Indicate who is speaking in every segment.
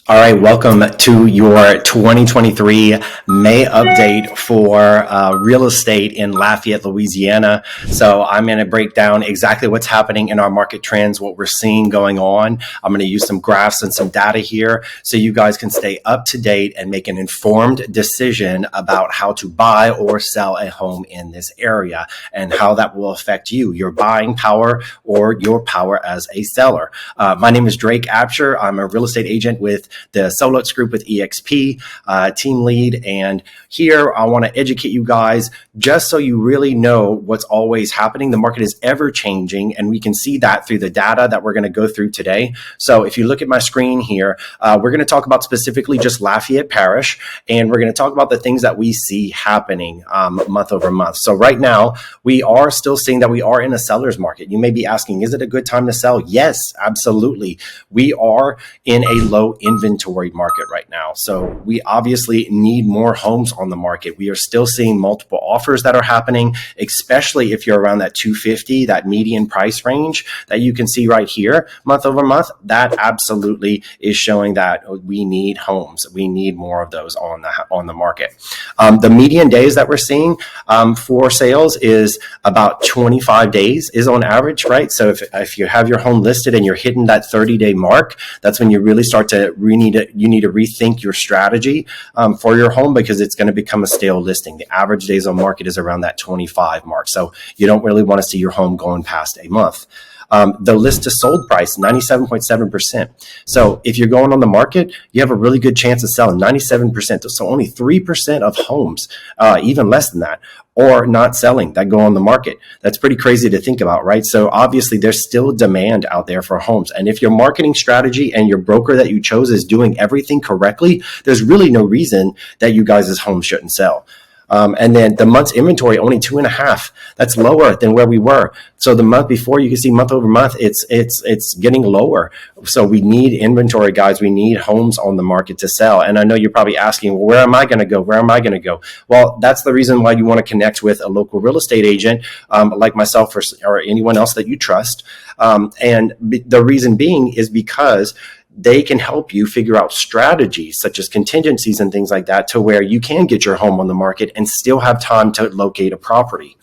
Speaker 1: All right, welcome to your 2023 May update for real estate in Lafayette, Louisiana. So I'm going to break down exactly what's happening in our market trends, what we're seeing going on. I'm going to use some graphs and some data here so you guys can stay up to date and make an informed decision about how to buy or sell a home in this area and how that will affect you, your buying power or your power as a seller. My name is Drake Abshire. I'm a real estate agent with the Solux Group with EXP, team lead. And here I want to educate you guys just so you really know what's always happening. The market is ever changing, and we can see that through the data that we're going to go through today. So if you look at my screen here, we're going to talk about specifically just Lafayette Parish, and we're going to talk about the things that we see happening month over month. So right now, we are still seeing that we are in a seller's market. You may be asking, is it a good time to sell? Yes, absolutely. We are in a low inventory market right now. So we obviously need more homes on the market. We are still seeing multiple offers that are happening, especially if you're around that 250, that median price range that you can see right here, month over month. That absolutely is showing that we need homes. We need more of those on the market. The median days that we're seeing for sales is about 25 days is on average, right? So if you have your home listed and you're hitting that 30-day mark, that's when you really start to you need to rethink your strategy for your home, because it's going to become a stale listing. The average days on market is around that 25 mark. So you don't really want to see your home going past a month. The list to sold price, 97.7%. So if you're going on the market, you have a really good chance of selling 97%. So only 3% of homes, even less than that, or not selling that go on the market. That's pretty crazy to think about, right? So obviously there's still demand out there for homes. And if your marketing strategy and your broker that you chose is doing everything correctly, there's really no reason that you guys' homes shouldn't sell. And then the month's inventory, only 2.5. That's lower than where we were. So the month before, you can see month over month, it's getting lower. So we need inventory, guys. We need homes on the market to sell. And I know you're probably asking, well, where am I going to go? Where am I going to go? Well, that's the reason why you want to connect with a local real estate agent like myself or anyone else that you trust. And the reason being is because they can help you figure out strategies such as contingencies and things like that to where you can get your home on the market and still have time to locate a property.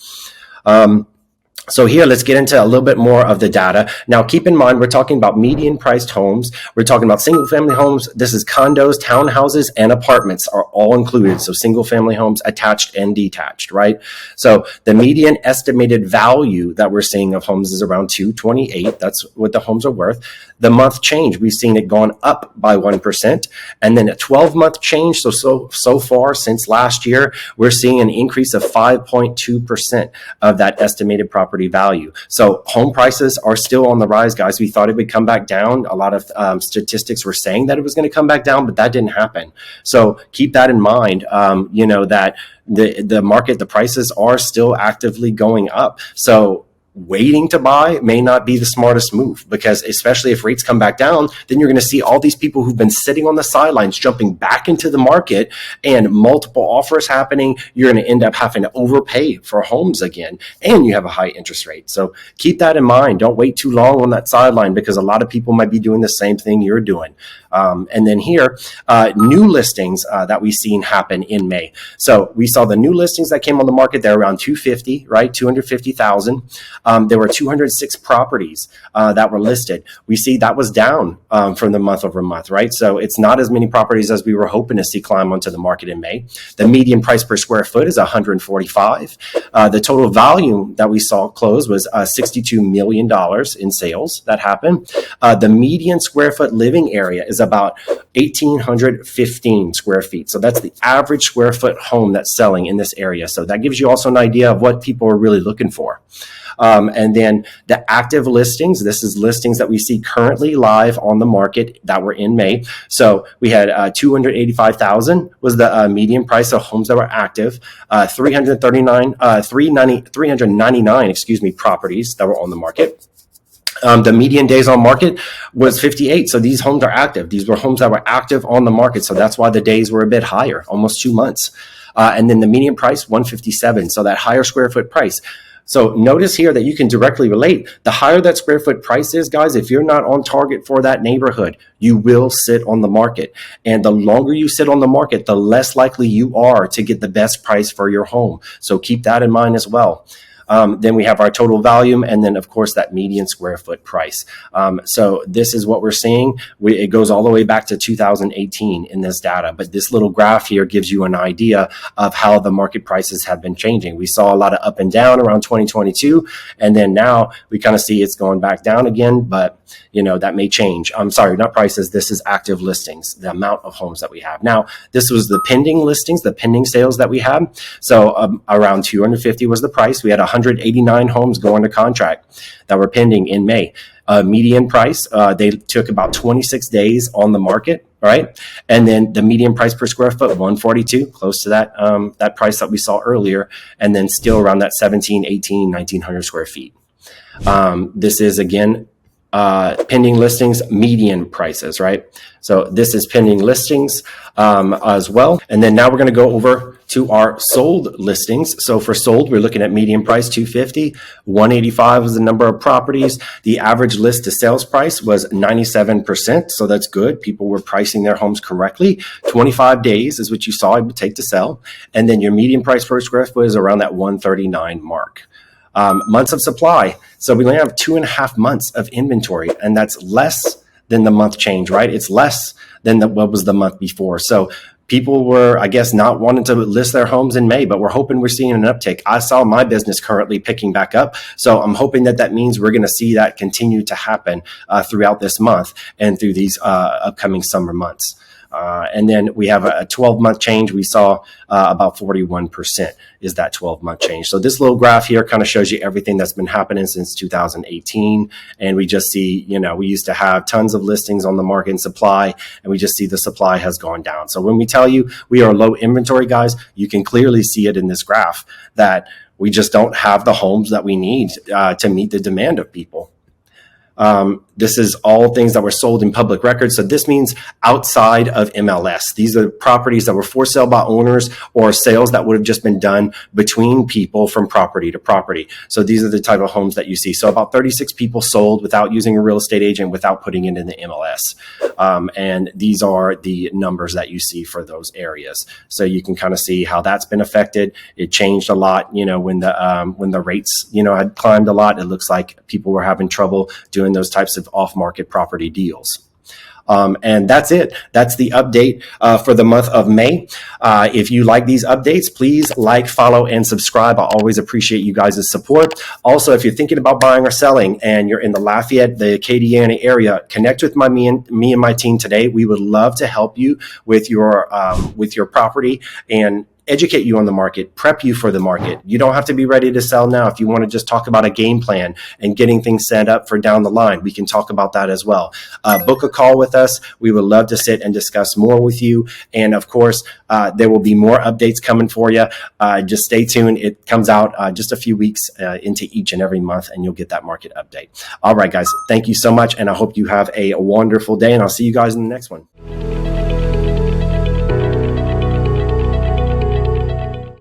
Speaker 1: So here, let's get into a little bit more of the data. Now, keep in mind, we're talking about median priced homes. We're talking about single family homes. This is condos, townhouses, and apartments are all included. So single family homes, attached and detached, right? So the median estimated value that we're seeing of homes is around 228. That's what the homes are worth. The month change, we've seen it gone up by 1%. And then a 12-month change. So far since last year, we're seeing an increase of 5.2% of that estimated property value. So home prices are still on the rise, guys. We thought it would come back down. A lot of statistics were saying that it was going to come back down, but that didn't happen. So keep that in mind, that the market, the prices are still actively going up. So waiting to buy may not be the smartest move, because especially if rates come back down, then you're going to see all these people who've been sitting on the sidelines jumping back into the market and multiple offers happening. You're going to end up having to overpay for homes again, and you have a high interest rate. So keep that in mind. Don't wait too long on that sideline, because a lot of people might be doing the same thing you're doing. And then here, new listings that we've seen happen in May. So we saw the new listings that came on the market. They're around 250, right? 250,000. There were 206 properties that were listed. We see that was down from the month over month, right? So it's not as many properties as we were hoping to see climb onto the market in May. The median price per square foot is 145. The total volume that we saw close was $62 million in sales that happened. The median square foot living area is about 1,815 square feet. So that's the average square foot home that's selling in this area. So that gives you also an idea of what people are really looking for. And then the active listings, this is listings that we see currently live on the market that were in May. So we had 285,000 was the median price of homes that were active, 399 properties that were on the market. The median days on market was 58. So these homes are active. These were homes that were active on the market. So that's why the days were a bit higher, almost 2 months. And then the median price, 157. So that higher square foot price. So notice here that you can directly relate. The higher that square foot price is, guys, if you're not on target for that neighborhood, you will sit on the market. And the longer you sit on the market, the less likely you are to get the best price for your home. So keep that in mind as well. Then we have our total volume, and then of course that median square foot price. So this is what we're seeing. It goes all the way back to 2018 in this data, but this little graph here gives you an idea of how the market prices have been changing. We saw a lot of up and down around 2022, and then now we kind of see it's going back down again, but that may change. I'm sorry, not prices. This is active listings, the amount of homes that we have. Now, this was the pending listings, the pending sales that we had. So around 250 was the price. We had 189 homes go under contract that were pending in May. Median price, they took about 26 days on the market, right? And then the median price per square foot, 142, close to that price that we saw earlier, and then still around that 17, 18, 1900 square feet. This is, again, pending listings, median prices, right? So this is pending listings as well. And then now we're going to go over to our sold listings. So for sold, we're looking at median price 250, 185 was the number of properties. The average list to sales price was 97%. So that's good. People were pricing their homes correctly. 25 days is what you saw it would take to sell. And then your median price per square foot is around that 139 mark. Months of supply. So we only have 2.5 months of inventory, and that's less than the month change, right? It's less than what was the month before. So people were, I guess, not wanting to list their homes in May, but we're hoping we're seeing an uptick. I saw my business currently picking back up. So I'm hoping that means we're going to see that continue to happen throughout this month and through these upcoming summer months. And then we have a 12-month change. We saw about 41% is that 12-month change. So this little graph here kind of shows you everything that's been happening since 2018. And we just see, we used to have tons of listings on the market and supply, and we just see the supply has gone down. So when we tell you we are low inventory, guys, you can clearly see it in this graph that we just don't have the homes that we need to meet the demand of people. This is all things that were sold in public records. So this means outside of MLS. These are properties that were for sale by owners or sales that would have just been done between people from property to property. So these are the type of homes that you see. So about 36 people sold without using a real estate agent, without putting it in the MLS. And these are the numbers that you see for those areas. So you can kind of see how that's been affected. It changed a lot, when the rates, had climbed a lot. It looks like people were having trouble doing those types of off-market property deals. And that's it. That's the update for the month of May. If you like these updates, please like, follow, and subscribe. I always appreciate you guys' support. Also, if you're thinking about buying or selling and you're in the Lafayette, the Acadiana area, connect with me and my team today. We would love to help you with your property and educate you on the market, prep you for the market. You don't have to be ready to sell now. If you want to just talk about a game plan and getting things set up for down the line, we can talk about that as well. Book a call with us. We would love to sit and discuss more with you. And of course, there will be more updates coming for you. Just stay tuned. It comes out just a few weeks into each and every month, and you'll get that market update. All right, guys, thank you so much. And I hope you have a wonderful day, and I'll see you guys in the next one.